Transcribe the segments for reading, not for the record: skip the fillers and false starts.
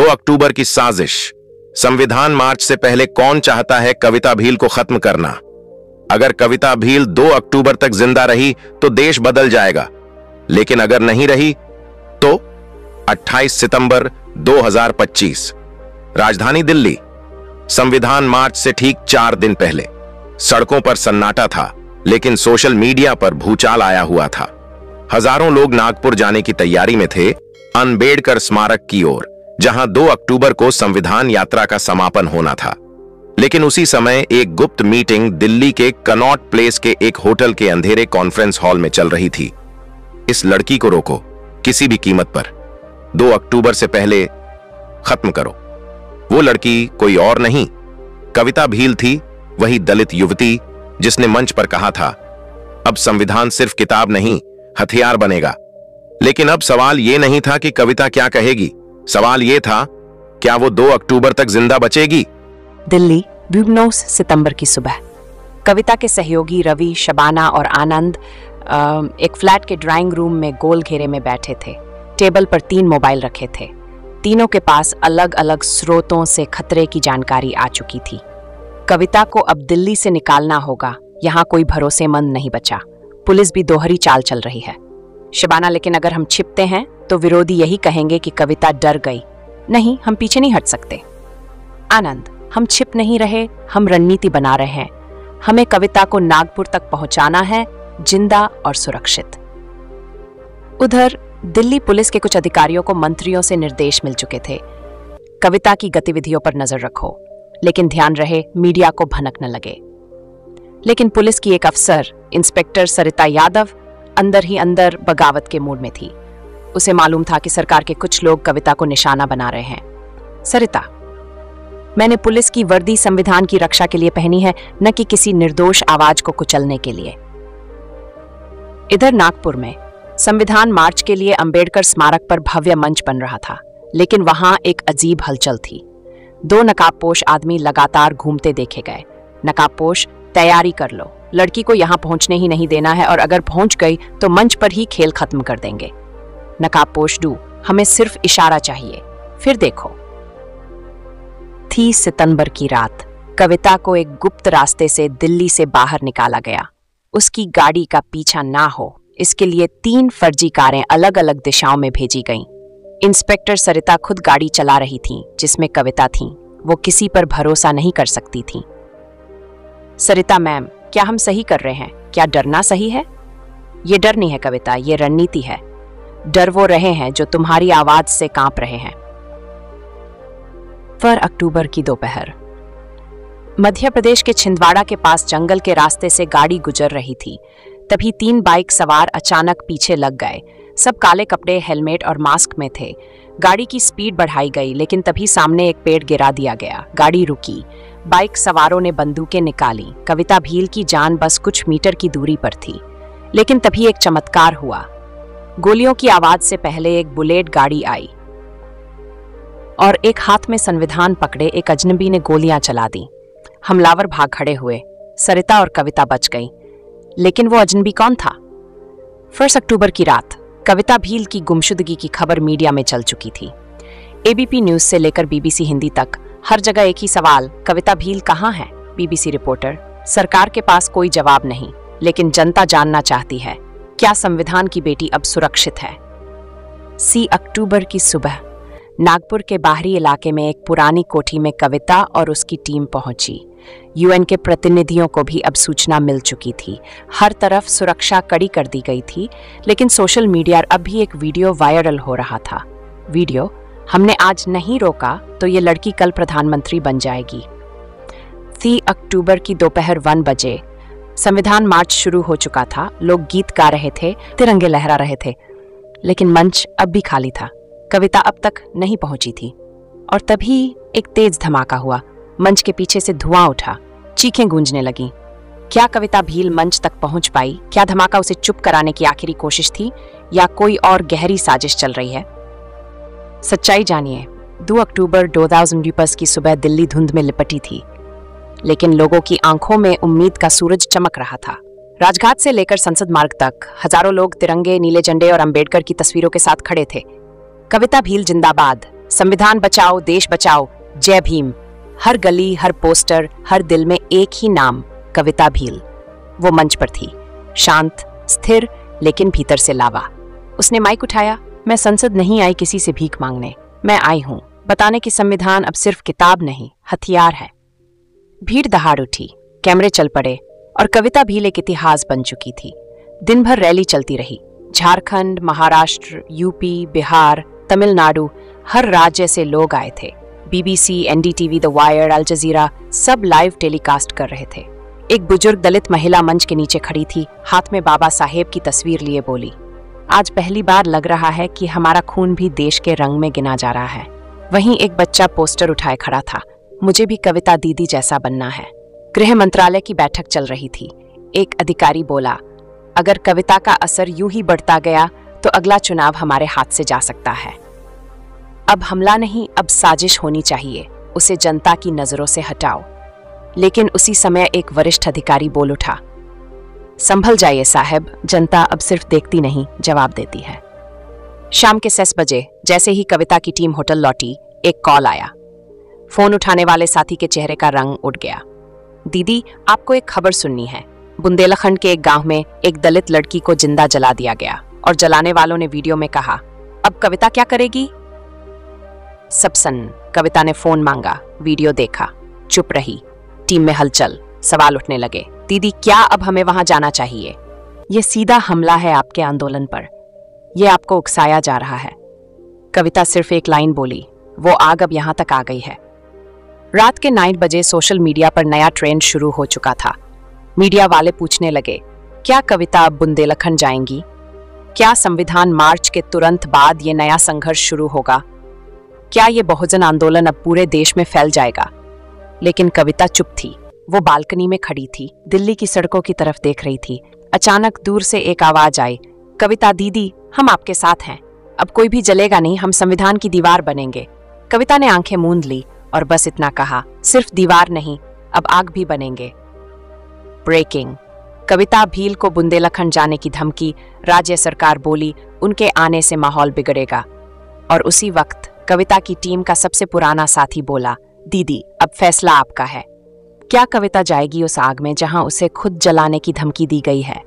अक्टूबर की साजिश। संविधान मार्च से पहले कौन चाहता है कविता भील को खत्म करना? अगर कविता भील 2 अक्टूबर तक जिंदा रही तो देश बदल जाएगा, लेकिन अगर नहीं रही तो 28 सितंबर 2025, राजधानी दिल्ली। संविधान मार्च से ठीक 4 दिन पहले सड़कों पर सन्नाटा था, लेकिन सोशल मीडिया पर भूचाल आया हुआ था। हजारों लोग नागपुर जाने की तैयारी में थे, अंबेडकर स्मारक की ओर, जहां 2 अक्टूबर को संविधान यात्रा का समापन होना था। लेकिन उसी समय एक गुप्त मीटिंग दिल्ली के कनॉट प्लेस के एक होटल के अंधेरे कॉन्फ्रेंस हॉल में चल रही थी। इस लड़की को रोको, किसी भी कीमत पर 2 अक्टूबर से पहले खत्म करो। वो लड़की कोई और नहीं, कविता भील थी, वही दलित युवती जिसने मंच पर कहा था, अब संविधान सिर्फ किताब नहीं, हथियार बनेगा। लेकिन अब सवाल यह नहीं था कि कविता क्या कहेगी, सवाल यह था, क्या वो 2 अक्टूबर तक जिंदा बचेगी? दिल्ली, 19 सितंबर की सुबह। कविता के सहयोगी रवि, शबाना और आनंद एक फ्लैट के ड्राइंग रूम में गोल घेरे में बैठे थे। टेबल पर 3 मोबाइल रखे थे। तीनों के पास अलग अलग स्रोतों से खतरे की जानकारी आ चुकी थी। कविता को अब दिल्ली से निकालना होगा, यहाँ कोई भरोसेमंद नहीं बचा। पुलिस भी दोहरी चाल चल रही है। शबाना, लेकिन अगर हम छिपते हैं तो विरोधी यही कहेंगे कि कविता डर गई। नहीं, हम पीछे नहीं हट सकते। आनंद, हम छिप नहीं रहे, हम रणनीति बना रहे हैं। हमें कविता को नागपुर तक पहुंचाना है, जिंदा और सुरक्षित। उधर दिल्ली पुलिस के कुछ अधिकारियों को मंत्रियों से निर्देश मिल चुके थे, कविता की गतिविधियों पर नजर रखो, लेकिन ध्यान रहे मीडिया को भनक न लगे। लेकिन पुलिस की एक अफसर, इंस्पेक्टर सरिता यादव, अंदर ही अंदर बगावत के मूड में थी। उसे मालूम था कि सरकार के कुछ लोग कविता को निशाना बना रहे हैं। सरिता, मैंने पुलिस की वर्दी संविधान की रक्षा के लिए पहनी है, न कि किसी निर्दोष आवाज को कुचलने के लिए। इधर नागपुर में संविधान मार्च के लिए अंबेडकर स्मारक पर भव्य मंच बन रहा था, लेकिन वहां एक अजीब हलचल थी। 2 नकाबपोश आदमी लगातार घूमते देखे गए। नकाबपोश, तैयारी कर लो, लड़की को यहां पहुंचने ही नहीं देना है, और अगर पहुंच गई तो मंच पर ही खेल खत्म कर देंगे। नकाबपोश, डू, हमें सिर्फ इशारा चाहिए, फिर देखो। 30 सितंबर की रात कविता को एक गुप्त रास्ते से दिल्ली से बाहर निकाला गया। उसकी गाड़ी का पीछा ना हो, इसके लिए 3 फर्जी कारें अलग अलग दिशाओं में भेजी गईं। इंस्पेक्टर सरिता खुद गाड़ी चला रही थी जिसमें कविता थी। वो किसी पर भरोसा नहीं कर सकती थी। सरिता मैम, क्या हम सही कर रहे हैं? क्या डरना सही है? ये डर नहीं है कविता, ये रणनीति है। डर वो रहे हैं जो तुम्हारी आवाज से कांप रहे हैं। 4 अक्टूबर की दोपहर, मध्य प्रदेश के छिंदवाड़ा के पास जंगल के रास्ते से गाड़ी गुजर रही थी। तभी 3 बाइक सवार अचानक पीछे लग गए। सब काले कपड़े, हेलमेट और मास्क में थे। गाड़ी की स्पीड बढ़ाई गई, लेकिन तभी सामने एक पेड़ गिरा दिया गया। गाड़ी रुकी। बाइक सवारों ने बंदूकें निकाली। कविता भील की जान बस कुछ मीटर की दूरी पर थी। लेकिन तभी एक चमत्कार हुआ। गोलियों की आवाज से पहले एक बुलेट गाड़ी आई और एक हाथ में संविधान पकड़े एक अजनबी ने गोलियां चला दी। हमलावर भाग खड़े हुए। सरिता और कविता बच गई, लेकिन वो अजनबी कौन था? 1 अक्टूबर की रात कविता भील की गुमशुदगी की खबर मीडिया में चल चुकी थी। एबीपी न्यूज से लेकर बीबीसी हिंदी तक हर जगह एक ही सवाल, कविता भील कहाँ है? बीबीसी रिपोर्टर, सरकार के पास कोई जवाब नहीं, लेकिन जनता जानना चाहती है, क्या संविधान की बेटी अब सुरक्षित है? 3 अक्टूबर की सुबह नागपुर के बाहरी इलाके में एक पुरानी कोठी में कविता और उसकी टीम पहुंची। यूएन के प्रतिनिधियों को भी अब सूचना मिल चुकी थी। हर तरफ सुरक्षा कड़ी कर दी गई थी, लेकिन सोशल मीडिया अब भी एक वीडियो वायरल हो रहा था। वीडियो, हमने आज नहीं रोका तो ये लड़की कल प्रधानमंत्री बन जाएगी। 3 अक्टूबर की दोपहर 1 बजे संविधान मार्च शुरू हो चुका था। लोग गीत गा रहे थे, तिरंगे लहरा रहे थे, लेकिन मंच अब भी खाली था। कविता अब तक नहीं पहुंची थी, और तभी एक तेज धमाका हुआ। मंच के पीछे से धुआं उठा, चीखें गूंजने लगीं। क्या कविता भील मंच तक पहुंच पाई? क्या धमाका उसे चुप कराने की आखिरी कोशिश थी, या कोई और गहरी साजिश चल रही है? सच्चाई जानिए। 2 अक्टूबर 2022 की सुबह दिल्ली धुंध में लिपटी थी, लेकिन लोगों की आंखों में उम्मीद का सूरज चमक रहा था। राजघाट से लेकर संसद मार्ग तक हजारों लोग तिरंगे, नीले झंडे और अंबेडकर की तस्वीरों के साथ खड़े थे। कविता भील जिंदाबाद, संविधान बचाओ, देश बचाओ, जय भीम। हर गली, हर पोस्टर, हर दिल में एक ही नाम, कविता भील। वो मंच पर थी, शांत, स्थिर, लेकिन भीतर से लावा। उसने माइक उठाया। मैं संसद नहीं आई किसी से भीख मांगने, मैं आई हूं बताने कि संविधान अब सिर्फ किताब नहीं, हथियार है। भीड़ दहाड़ उठी, कैमरे चल पड़े और कविता भील एक इतिहास बन चुकी थी। दिन भर रैली चलती रही। झारखंड, महाराष्ट्र, यूपी, बिहार, तमिलनाडु, हर राज्य से लोग आए थे। बीबीसी, एनडीटीवी, द वायर, अल जजीरा सब लाइव टेलीकास्ट कर रहे थे। एक बुजुर्ग दलित महिला मंच के नीचे खड़ी थी, हाथ में बाबा साहेब की तस्वीर लिए बोली, आज पहली बार लग रहा है कि हमारा खून भी देश के रंग में गिना जा रहा है। वहीं एक बच्चा पोस्टर उठाए खड़ा था, मुझे भी कविता दीदी जैसा बनना है। गृह मंत्रालय की बैठक चल रही थी। एक अधिकारी बोला, अगर कविता का असर यूं ही बढ़ता गया तो अगला चुनाव हमारे हाथ से जा सकता है। अब हमला नहीं, अब साजिश होनी चाहिए, उसे जनता की नजरों से हटाओ। लेकिन उसी समय एक वरिष्ठ अधिकारी बोल उठा, संभल जाइए साहब, जनता अब सिर्फ देखती नहीं, जवाब देती है। शाम के 6 बजे जैसे ही कविता की टीम होटल लौटी, एक कॉल आया। फोन उठाने वाले साथी के चेहरे का रंग उड़ गया। दीदी, आपको एक खबर सुननी है। बुंदेलखंड के एक गांव में एक दलित लड़की को जिंदा जला दिया गया और जलाने वालों ने वीडियो में कहा, अब कविता क्या करेगी? सब सन्न। कविता ने फोन मांगा, वीडियो देखा, चुप रही। टीम में हलचल, सवाल उठने लगे। दीदी, क्या अब हमें वहां जाना चाहिए? यह सीधा हमला है आपके आंदोलन पर, यह आपको उकसाया जा रहा है। कविता सिर्फ एक लाइन बोली, वो आग अब यहां तक आ गई है। रात के 9 बजे सोशल मीडिया पर नया ट्रेंड शुरू हो चुका था। मीडिया वाले पूछने लगे, क्या कविता अब बुंदेलखंड जाएंगी? क्या संविधान मार्च के तुरंत बाद ये नया संघर्ष शुरू होगा? क्या ये बहुजन आंदोलन अब पूरे देश में फैल जाएगा? लेकिन कविता चुप थी। वो बालकनी में खड़ी थी, दिल्ली की सड़कों की तरफ देख रही थी। अचानक दूर से एक आवाज आई, कविता दीदी, हम आपके साथ हैं। अब कोई भी जलेगा नहीं, हम संविधान की दीवार बनेंगे। कविता ने आंखें मूंद ली और बस इतना कहा, सिर्फ दीवार नहीं, अब आग भी बनेंगे। ब्रेकिंग। कविता भील को बुंदेलखंड जाने की धमकी। राज्य सरकार बोली, उनके आने से माहौल बिगड़ेगा। और उसी वक्त कविता की टीम का सबसे पुराना साथी बोला, दीदी, अब फैसला आपका है। क्या कविता जाएगी उस आग में जहां उसे खुद जलाने की धमकी दी गई है?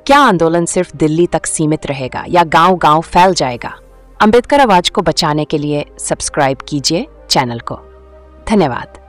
क्या आंदोलन सिर्फ दिल्ली तक सीमित रहेगा या गांव-गांव फैल जाएगा? अंबेडकर आवाज को बचाने के लिए सब्सक्राइब कीजिए चैनल को। धन्यवाद।